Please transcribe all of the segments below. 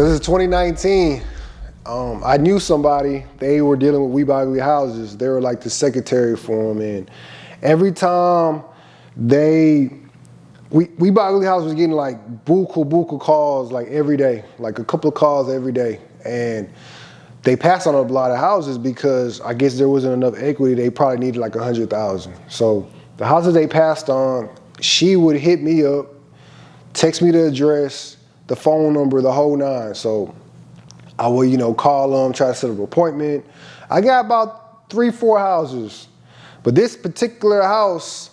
So this is 2019. I knew somebody. They were dealing with We Buy Ugly Houses. They were like the secretary for them, and every time We Buy Ugly Houses was getting like buku calls like every day, like a couple of calls every day, and they passed on a lot of houses because I guess there wasn't enough equity. They probably needed like 100,000. So the houses they passed on, she would hit me up, text me the address, the phone number, the whole nine. So I would, call them, try to set up an appointment. I got about 3-4 houses, but this particular house,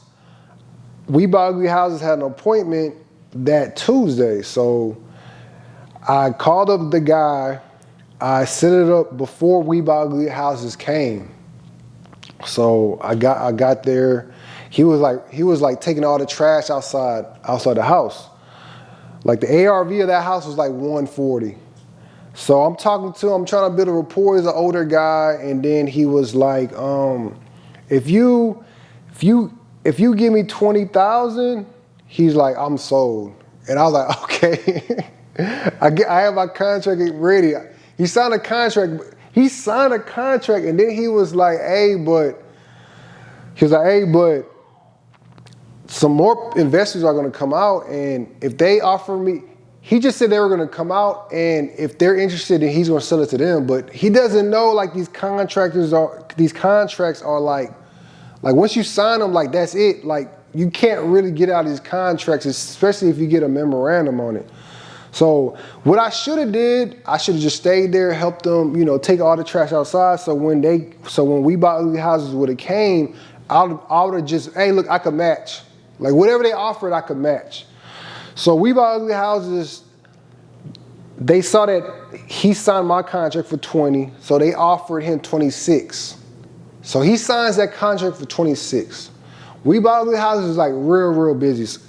We Buy Ugly Houses had an appointment that Tuesday. So I called up the guy. I set it up before We Buy Ugly Houses came. So I got there. He was like taking all the trash outside the house. Like the ARV of that house was like 140. So I'm talking to him, I'm trying to build a rapport. He's an older guy, and then he was like, if you give me 20,000, he's like, I'm sold. And I was like, okay. I have my contract ready. He signed a contract, and then he was like, hey, but some more investors are gonna come out, and if they offer me, he just said they were gonna come out, and if they're interested, then he's gonna sell it to them. But he doesn't know like these contracts are like once you sign them, like that's it. Like you can't really get out of these contracts, especially if you get a memorandum on it. So what I should have did, I should have just stayed there, helped them, take all the trash outside. So when We Buy Ugly Houses would have came, I would have just, hey, look, I could match. Like whatever they offered, I could match. So We Buy Ugly Houses, they saw that he signed my contract for 20, so they offered him 26. So he signs that contract for 26. We Buy Ugly Houses is like real busy.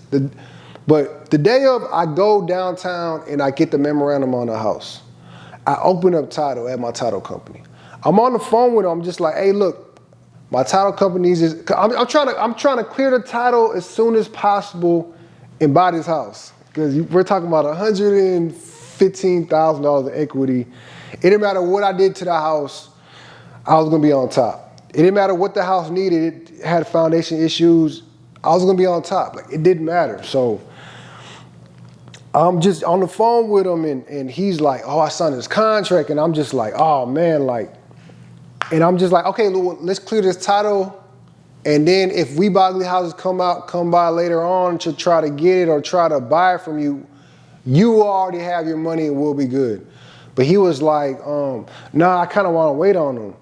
But the day of, I go downtown and I get the memorandum on the house. I open up title at my title company. I'm on the phone with him. I'm just like, hey, look, my title company needs this. I'm trying to clear the title as soon as possible and buy this house, because we're talking about $115,000 of equity. It didn't matter what I did to the house, I was gonna be on top. It didn't matter what the house needed. It had foundation issues, I was gonna be on top. Like it didn't matter. So I'm just on the phone with him, and he's like, oh, I signed this contract, and I'm just like, oh man, and I'm just like, okay, let's clear this title, and then if We Buy Ugly Houses come by later on to try to get it or try to buy it from you, you already have your money and we'll be good. But he was like, nah, I kind of want to wait on them.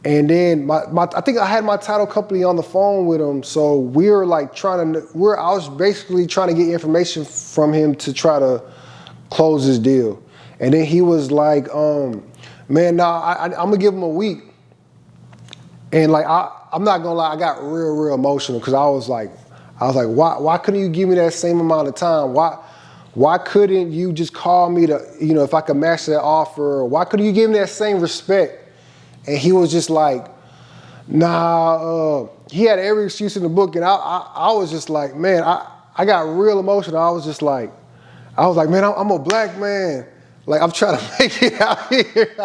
And then I think I had my title company on the phone with him, so we were like I was basically trying to get information from him to try to close this deal. And then he was like, man, I'm gonna give him a week. And like I'm not gonna lie, I got real emotional, because I was like, why couldn't you give me that same amount of time? Why couldn't you just call me to, if I could match that offer? Or why couldn't you give me that same respect? And he was just like, nah, he had every excuse in the book. And I was just like, man, I got real emotional. I was like, man, I'm a black man. Like, I'm trying to make it out here.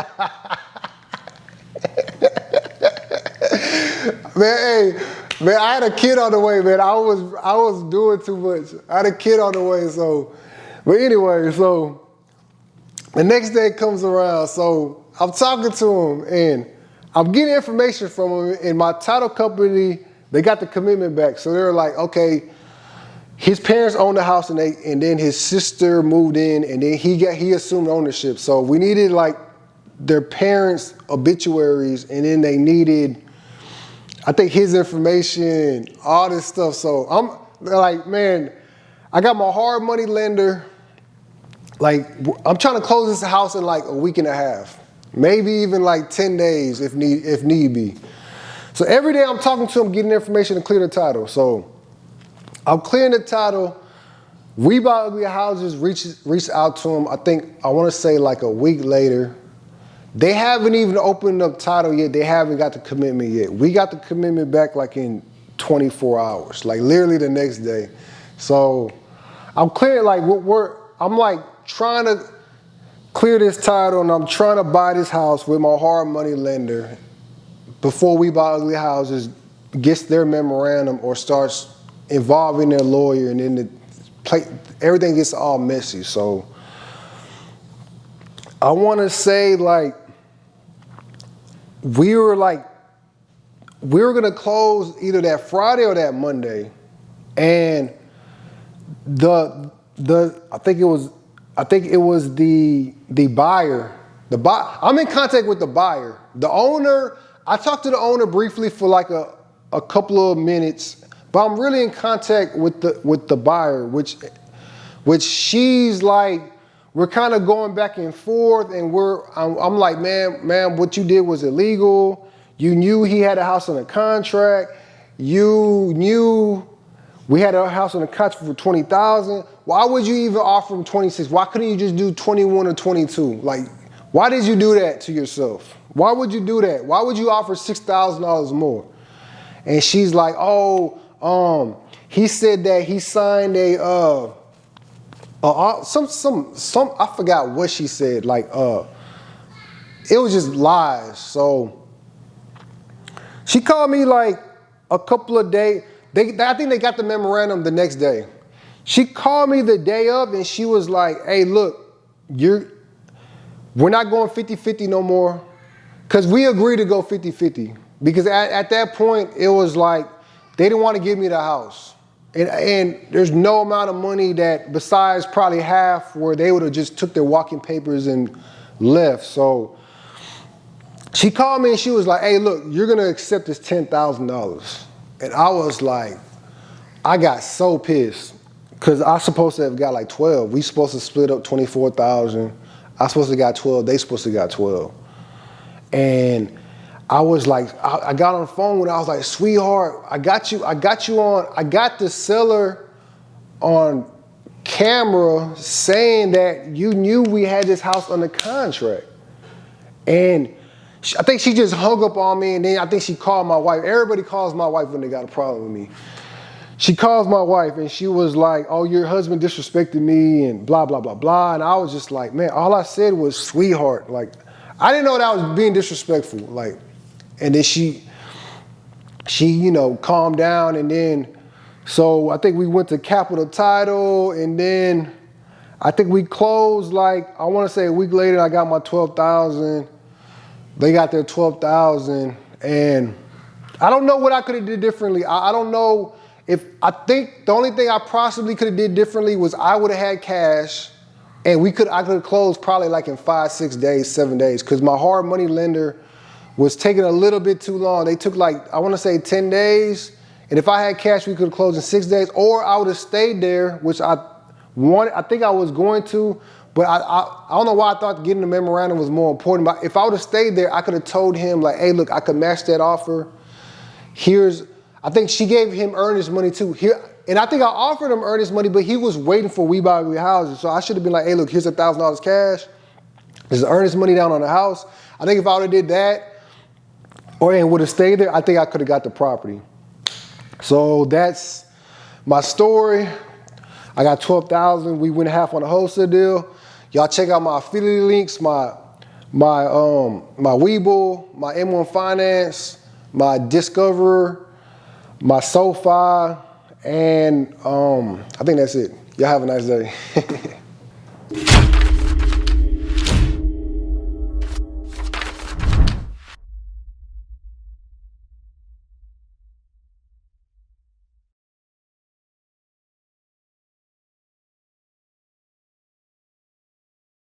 Man, I had a kid on the way, man. I was doing too much. I had a kid on the way, but anyway, so the next day comes around, so I'm talking to him, and I'm getting information from him, and my title company, they got the commitment back. So they're like, okay, his parents owned the house, and then his sister moved in, and then he assumed ownership. So we needed like their parents' obituaries, and then they needed, I think, his information, all this stuff. So I'm like, man, I got my hard money lender. Like, I'm trying to close this house in like a week and a half, maybe even like 10 days if need be. So every day I'm talking to him, getting information to clear the title. So I'm clearing the title. We Buy Ugly Houses reached out to him, I want to say like a week later. They haven't even opened up title yet. They haven't got the commitment yet. We got the commitment back like in 24 hours, like literally the next day. So I'm clear, like I'm like trying to clear this title, and I'm trying to buy this house with my hard money lender before We Buy Ugly Houses gets their memorandum or starts involving their lawyer, and then everything gets all messy. So I want to say, like, we were gonna close either that Friday or that Monday, and I think it was the buyer. I'm in contact with the buyer. The owner, I talked to the owner briefly for like a couple of minutes, but I'm really in contact with the buyer, which she's like, we're kind of going back and forth, and I'm like, man, what you did was illegal. You knew he had a house on a contract. You knew we had a house on a contract for $20,000. Why would you even offer him 26? Why couldn't you just do 21 or 22? Like, why did you do that to yourself? Why would you do that? Why would you offer $6,000 more? And she's like, he said that he signed some I forgot what she said. Like, it was just lies. So she called me like a couple of days. I think they got the memorandum the next day. She called me the day of, and she was like, hey, look, we're not going 50-50 no more. Because we agreed to go 50-50. Because at that point, it was like, they didn't want to give me the house. And there's no amount of money that, besides probably half, where they would have just took their walking papers and left. So she called me and she was like, hey, look, you're going to accept this $10,000. And I was like, I got so pissed. Because I supposed to have got like 12. We supposed to split up 24,000. I supposed to got 12. They supposed to got 12. And I was like, I got on the phone with her. I was like, sweetheart, I got the seller on camera saying that you knew we had this house under contract. And I think she just hung up on me, and then I think she called my wife. Everybody calls my wife when they got a problem with me. She calls my wife, and she was like, oh, your husband disrespected me and blah, blah, blah, blah. And I was just like, man, all I said was sweetheart. Like, I didn't know that I was being disrespectful. Like, and then she, calmed down, and then, so I think we went to Capital Title, and then I think we closed, like, I want to say a week later, I got my $12,000. They got their $12,000, and I don't know what I could have did differently. I don't know I think the only thing I possibly could have did differently was I would have had cash, and I could have closed probably like in 5, 6 days, 7 days, because my hard money lender was taking a little bit too long. They took like, I want to say 10 days, and if I had cash, we could have closed in 6 days, or I would have stayed there, which I think I was going to, but I don't know why I thought getting the memorandum was more important. But if I would have stayed there, I could have told him, like, hey, look, I could match that offer. I think she gave him earnest money too. And I think I offered him earnest money, but he was waiting for We Buy Ugly Houses. So I should have been like, hey, look, here's $1,000 cash. There's earnest money down on the house. I think if I would have did that, and would have stayed there, I think I could have got the property. So that's my story. I got $12,000. We went half on the wholesale deal. Y'all check out my affiliate links, my Webull, my M1 Finance, my Discoverer, my SoFi, and I think that's it. Y'all have a nice day.